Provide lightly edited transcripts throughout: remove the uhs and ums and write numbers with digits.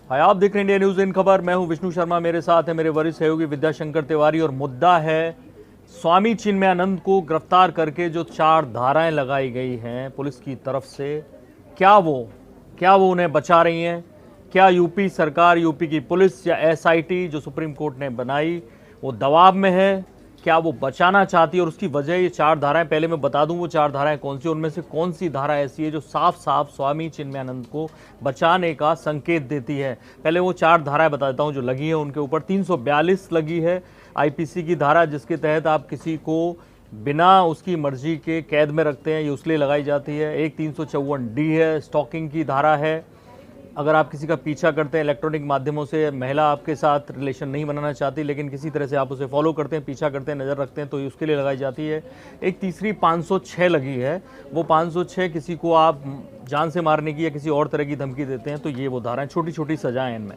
हाय, आप देख रहे हैं इंडिया न्यूज इन खबर। मैं हूं विष्णु शर्मा, मेरे साथ है मेरे वरिष्ठ सहयोगी विद्याशंकर तिवारी और मुद्दा है स्वामी चिन्मयानंद को गिरफ्तार करके जो 4 धाराएं लगाई गई हैं पुलिस की तरफ से, क्या वो उन्हें बचा रही हैं? क्या यूपी सरकार, यूपी की पुलिस या एसआईटी जो सुप्रीम कोर्ट ने बनाई वो दबाव में है? क्या वो बचाना चाहती है? और उसकी वजह ये 4 धाराएं, पहले मैं बता दूं वो 4 धाराएं कौन सी, उनमें से कौन सी धारा ऐसी है जो साफ साफ स्वामी चिन्मयानंद को बचाने का संकेत देती है। पहले वो 4 धाराएं बता देता हूं जो लगी है उनके ऊपर। 342 लगी है आईपीसी की धारा, जिसके तहत आप किसी को बिना उसकी मर्जी के कैद में रखते हैं, ये उसलिए लगाई जाती है। एक 354D है, स्टॉकिंग की धारा है। अगर आप किसी का पीछा करते हैं इलेक्ट्रॉनिक माध्यमों से, महिला आपके साथ रिलेशन नहीं बनाना चाहती लेकिन किसी तरह से आप उसे फॉलो करते हैं, पीछा करते हैं, नज़र रखते हैं, तो ये उसके लिए लगाई जाती है। एक तीसरी 506 लगी है, वो 506 किसी को आप जान से मारने की या किसी और तरह की धमकी देते हैं तो ये वो धाराएं, छोटी छोटी सजाएं इनमें।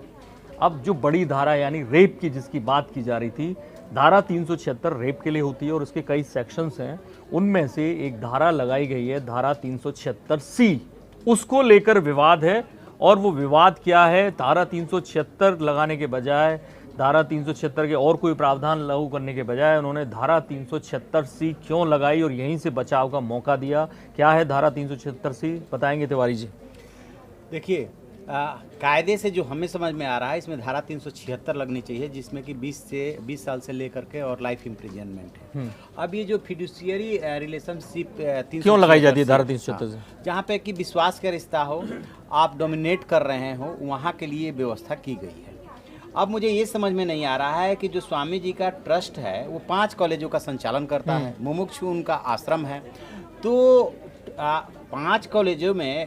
अब जो बड़ी धारा यानी रेप की जिसकी बात की जा रही थी, धारा 376 रेप के लिए होती है और उसके कई सेक्शंस हैं। उनमें से एक धारा लगाई गई है धारा 376C, उसको लेकर विवाद है। और वो विवाद क्या है? धारा 376 लगाने के बजाय, धारा 376 के और कोई प्रावधान लागू करने के बजाय उन्होंने धारा 376C क्यों लगाई और यहीं से बचाव का मौका दिया? क्या है धारा 376C, बताएंगे तिवारी जी। देखिए, कायदे से जो हमें समझ में आ रहा है, इसमें धारा 376 लगनी चाहिए, जिसमें कि 20 साल से लेकर के और लाइफ इम्प्रिजनमेंट है। अब ये जो फिड्यूशियरी रिलेशनशिप क्यों लगाई जाती है धारा 376 से? जहाँ पे कि विश्वास का रिश्ता हो, आप डोमिनेट कर रहे हो, वहाँ के लिए व्यवस्था की गई है। अब मुझे ये समझ में नहीं आ रहा है कि जो स्वामी जी का ट्रस्ट है वो 5 कॉलेजों का संचालन करता है, मुमुक्षु उनका आश्रम है, तो 5 कॉलेजों में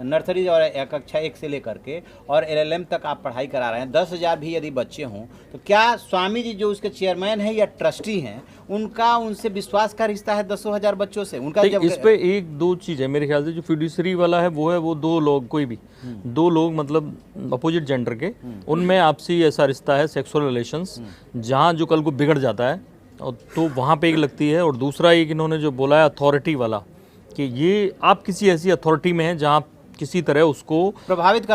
नर्सरी और कक्षा 1 से लेकर के और LLM तक आप पढ़ाई करा रहे हैं। 10,000 भी यदि बच्चे हों तो क्या स्वामी जी जो उसके चेयरमैन हैं या ट्रस्टी हैं, उनका उनसे विश्वास का रिश्ता है 10,000 बच्चों से? उनका जब इस पे 1-2 चीज़ है मेरे ख्याल से। जो फिड्यूसरी वाला है वो 2 लोग, कोई भी 2 लोग मतलब अपोजिट जेंडर के, उनमें आपसी ऐसा रिश्ता है, सेक्सुअल रिलेशंस, जहाँ जो कल को बिगड़ जाता है तो वहाँ पे एक लगती है। और दूसरा एक इन्होंने जो बोला है अथॉरिटी वाला, कि ये आप किसी ऐसी अथॉरिटी में हैं जहाँ किसी तरह उसको प्रभावित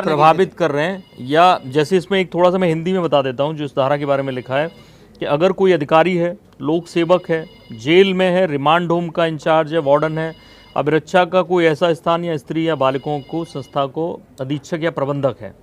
कर रहे हैं। या जैसे इसमें एक थोड़ा सा मैं हिंदी में बता देता हूँ जो इस धारा के बारे में लिखा है, कि अगर कोई अधिकारी है, लोक सेवक है, जेल में है, रिमांड होम का इंचार्ज है, वार्डन है, अभिरक्षा का कोई ऐसा स्थान या स्त्री या बालिकों को संस्था को अधीक्षक या प्रबंधक है,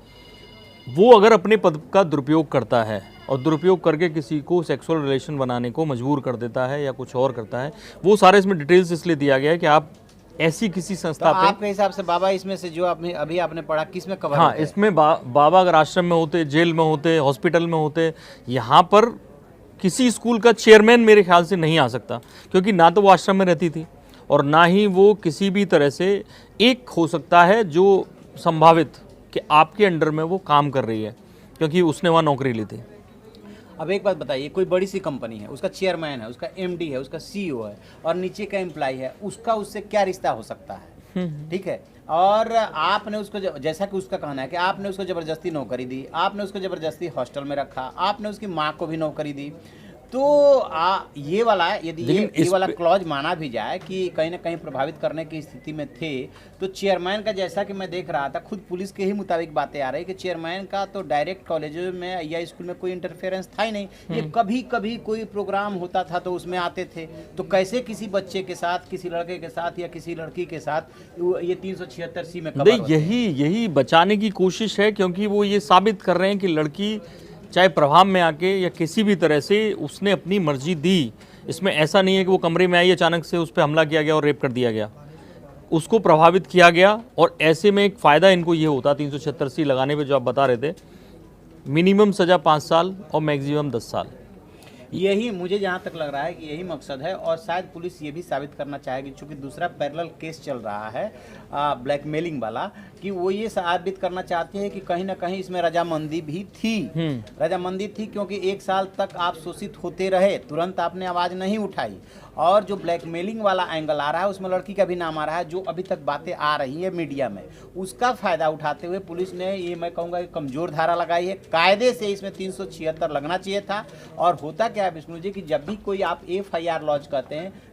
वो अगर अपने पद का दुरुपयोग करता है और दुरुपयोग करके किसी को सेक्सुअल रिलेशन बनाने को मजबूर कर देता है या कुछ और करता है, वो सारे इसमें डिटेल्स इसलिए दिया गया है कि आप ऐसी किसी संस्था तो पे। आपके हिसाब से बाबा इसमें से जो अभी आपने पढ़ा किस में कवर? हाँ, इसमें बाबा अगर आश्रम में होते, जेल में होते, हॉस्पिटल में होते, यहाँ पर किसी स्कूल का चेयरमैन मेरे ख्याल से नहीं आ सकता, क्योंकि ना तो वो आश्रम में रहती थी और ना ही वो किसी भी तरह से एक हो सकता है जो संभावित कि आपके अंडर में वो काम कर रही है, क्योंकि उसने वहाँ नौकरी ली थी। अब एक बात बताइए, कोई बड़ी सी कंपनी है, उसका चेयरमैन है, उसका MD है, उसका CEO है और नीचे का एम्प्लॉय है, उसका उससे क्या रिश्ता हो सकता है? ठीक है। और आपने उसको जैसा कि उसका कहना है कि आपने उसको ज़बरदस्ती नौकरी दी, आपने उसको ज़बरदस्ती हॉस्टल में रखा, आपने उसकी माँ को भी नौकरी दी, तो ये वाला यदि ये वाला क्लॉज माना भी जाए कि कहीं ना कहीं प्रभावित करने की स्थिति में थे, तो चेयरमैन का, जैसा कि मैं देख रहा था, खुद पुलिस के ही मुताबिक बातें आ रही कि चेयरमैन का तो डायरेक्ट कॉलेजों में या स्कूल में कोई इंटरफेरेंस था ही नहीं। ये कभी कभी कोई प्रोग्राम होता था तो उसमें आते थे, तो कैसे किसी बच्चे के साथ, किसी लड़के के साथ या किसी लड़की के साथ ये 376C में कवर? यही बचाने की कोशिश है, क्योंकि वो ये साबित कर रहे हैं कि लड़की चाहे प्रभाव में आके या किसी भी तरह से उसने अपनी मर्जी दी। इसमें ऐसा नहीं है कि वो कमरे में आई, अचानक से उस पर हमला किया गया और रेप कर दिया गया, उसको प्रभावित किया गया। और ऐसे में एक फ़ायदा इनको ये होता 376C लगाने पे, जो आप बता रहे थे, मिनिमम सज़ा 5 साल और मैक्सिमम 10 साल। यही मुझे जहाँ तक लग रहा है कि यही मकसद है। और शायद पुलिस ये भी साबित करना चाहेगी, चूंकि दूसरा पैरेलल केस चल रहा है ब्लैकमेलिंग वाला, कि वो ये साबित करना चाहती है कि कहीं ना कहीं इसमें रजामंदी भी थी। रजामंदी थी क्योंकि 1 साल तक आप शोषित होते रहे, तुरंत आपने आवाज़ नहीं उठाई। और जो ब्लैकमेलिंग वाला एंगल आ रहा है उसमें लड़की का भी नाम आ रहा है, जो अभी तक बातें आ रही है मीडिया में, उसका फ़ायदा उठाते हुए पुलिस ने ये, मैं कहूँगा कि कमज़ोर धारा लगाई है। कायदे से इसमें 376 लगना चाहिए था। और होता क्या है विष्णु जी, कि जब भी कोई आप FIR लॉन्च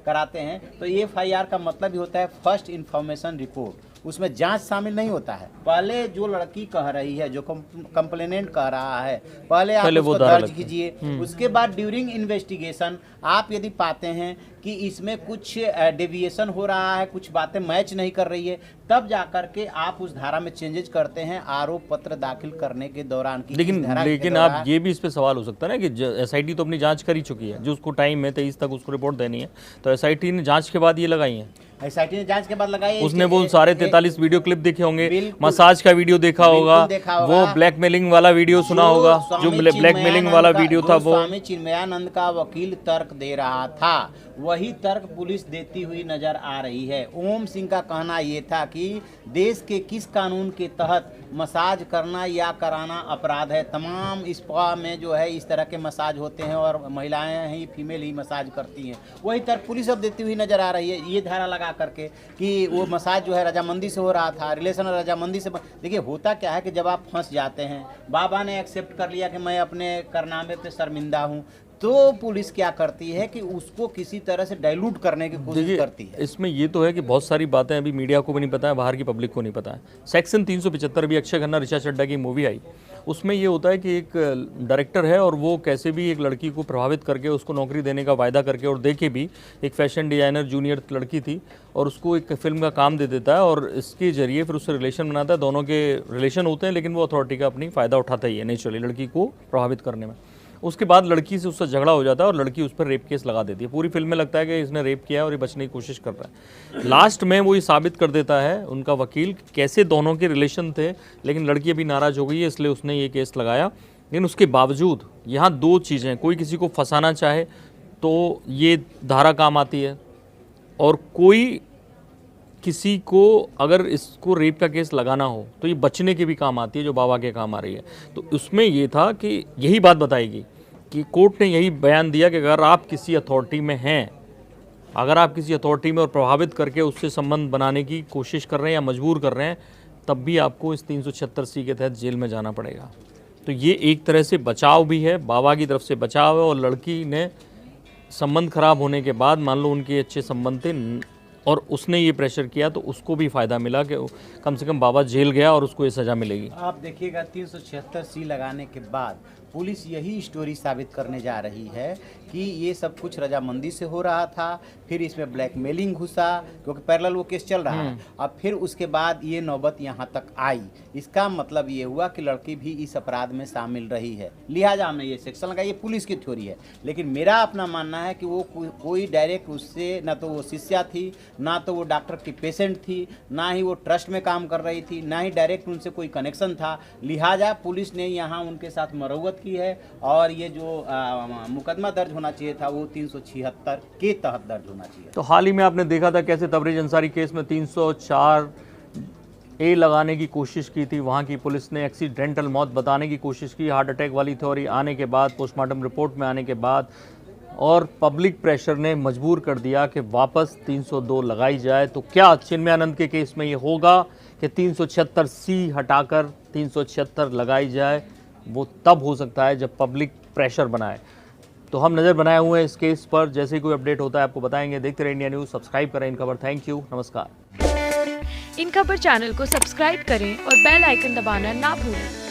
कराते हैं, तो FIR का मतलब ही होता है फर्स्ट इन्फॉर्मेशन रिपोर्ट। उसमें जांच शामिल नहीं होता है। पहले जो लड़की कह रही है, जो कंप्लेनेंट कह रहा है, पहले आप पहले वो उसको धारा दर्ज लगती है। कीजिए। उसके बाद ड्यूरिंग इन्वेस्टिगेशन आप यदि पाते हैं कि इसमें कुछ डेविएशन हो रहा है, कुछ बातें मैच नहीं कर रही है, तब जाकर के आप उस धारा में चेंजेस करते हैं आरोप पत्र दाखिल करने के दौरान की। लेकिन आप ये भी इस पे सवाल हो सकता है ना कि एसआईटी तो अपनी जांच कर ही चुकी है, जो उसको टाइम है 23 तक उसको रिपोर्ट देनी है, तो एसआईटी ने जांच के बाद ये लगाई है। एसआईटी ने जांच के बाद लगाई, उसने वो सारे 43 वीडियो क्लिप देखे होंगे, मसाज का वीडियो देखा होगा, वो ब्लैकमेलिंग वाला वीडियो सुना होगा, जो ब्लैकमेलिंग वाला वीडियो था वो स्वामी चिन्मयानंद का वकील तर्क दे रहा था, वही तर्क पुलिस देती हुई नजर आ रही है। ओम सिंह का कहना ये था कि देश के किस कानून के तहत मसाज करना या कराना अपराध है। तमाम स्पा में जो है इस तरह के मसाज होते हैं और महिलाएं ही, फीमेल ही मसाज करती हैं। वही तर्क पुलिस अब देती हुई नजर आ रही है, ये धारा लगा करके कि वो मसाज जो है रजामंदी से हो रहा था, रिलेशन रजामंदी से। देखिए होता क्या है कि जब आप फंस जाते हैं, बाबा ने एक्सेप्ट कर लिया कि मैं अपने कारनामे पे शर्मिंदा हूँ, तो पुलिस क्या करती है कि उसको किसी तरह से डाइल्यूट करने की कोशिश करती है। इसमें ये तो है कि बहुत सारी बातें अभी मीडिया को भी नहीं पता है, बाहर की पब्लिक को नहीं पता है। सेक्शन 375 भी अक्षय खन्ना ऋचा चड्ढा की मूवी आई, उसमें ये होता है कि एक डायरेक्टर है और वो कैसे भी एक लड़की को प्रभावित करके उसको नौकरी देने का वायदा करके, और देखे भी एक फैशन डिजाइनर जूनियर लड़की थी, और उसको एक फिल्म का काम दे देता है और इसके जरिए फिर उससे रिलेशन बनाता है। दोनों के रिलेशन होते हैं, लेकिन वो अथॉरिटी का अपनी फ़ायदा उठाता ही है नेचुरली लड़की को प्रभावित करने में। उसके बाद लड़की से उससे झगड़ा हो जाता है और लड़की उस पर रेप केस लगा देती है। पूरी फिल्म में लगता है कि इसने रेप किया और ये बचने की कोशिश कर रहा है। लास्ट में वो ये साबित कर देता है उनका वकील कैसे दोनों के रिलेशन थे, लेकिन लड़की अभी नाराज़ हो गई है, इसलिए उसने ये केस लगाया। लेकिन उसके बावजूद यहाँ दो चीज़ें, कोई किसी को फंसाना चाहे तो ये धारा काम आती है, और कोई किसी को अगर इसको रेप का केस लगाना हो तो ये बचने के भी काम आती है, जो बाबा के काम आ रही है। तो उसमें ये था कि यही बात बताएगी कि कोर्ट ने यही बयान दिया कि अगर आप किसी अथॉरिटी में हैं, अगर आप किसी अथॉरिटी में और प्रभावित करके उससे संबंध बनाने की कोशिश कर रहे हैं या मजबूर कर रहे हैं, तब भी आपको इस 376C के तहत जेल में जाना पड़ेगा। तो ये एक तरह से बचाव भी है, बाबा की तरफ से बचाव है। और लड़की ने संबंध खराब होने के बाद, मान लो उनके अच्छे संबंध थे और उसने ये प्रेशर किया, तो उसको भी फ़ायदा मिला कि कम से कम बाबा जेल गया और उसको ये सज़ा मिलेगी। आप देखिएगा 376C लगाने के बाद पुलिस यही स्टोरी साबित करने जा रही है कि ये सब कुछ रजामंदी से हो रहा था, फिर इसमें ब्लैकमेलिंग घुसा, क्योंकि पैरेलल वो केस चल रहा है, और फिर उसके बाद ये नौबत यहाँ तक आई। इसका मतलब ये हुआ कि लड़की भी इस अपराध में शामिल रही है, लिहाजा हमने ये सेक्शन लगाया। ये पुलिस की थ्योरी है, लेकिन मेरा अपना मानना है कि वो कोई डायरेक्ट उससे, ना तो वो शिष्या थी, ना तो वो डॉक्टर की पेशेंट थी, ना ही वो ट्रस्ट में काम कर रही थी, ना ही डायरेक्ट उनसे कोई कनेक्शन था। लिहाजा पुलिस ने यहाँ उनके साथ मरौवत की है, और ये जो मुकदमा दर्ज होना चाहिए था वो 376 के तहत दर्ज होना चाहिए। तो हाल ही में आपने देखा था कैसे तबरेज अंसारी केस में 304A लगाने की कोशिश की थी। वहाँ की पुलिस ने एक्सीडेंटल मौत बताने की कोशिश की, हार्ट अटैक वाली थ्योरी आने के बाद, पोस्टमार्टम रिपोर्ट में आने के बाद, और पब्लिक प्रेशर ने मजबूर कर दिया कि वापस 302 लगाई जाए। तो क्या चिन्मयानंद के केस में ये होगा कि 376C हटाकर 376 लगाई जाए? वो तब हो सकता है जब पब्लिक प्रेशर बनाए। तो हम नज़र बनाए हुए हैं इस केस पर, जैसे ही कोई अपडेट होता है आपको बताएंगे। देखते रहिए इंडिया न्यूज़, सब्सक्राइब करें इन खबर। थैंक यू, नमस्कार। इन खबर चैनल को सब्सक्राइब करें और बेल आइकन दबाना ना भूलें।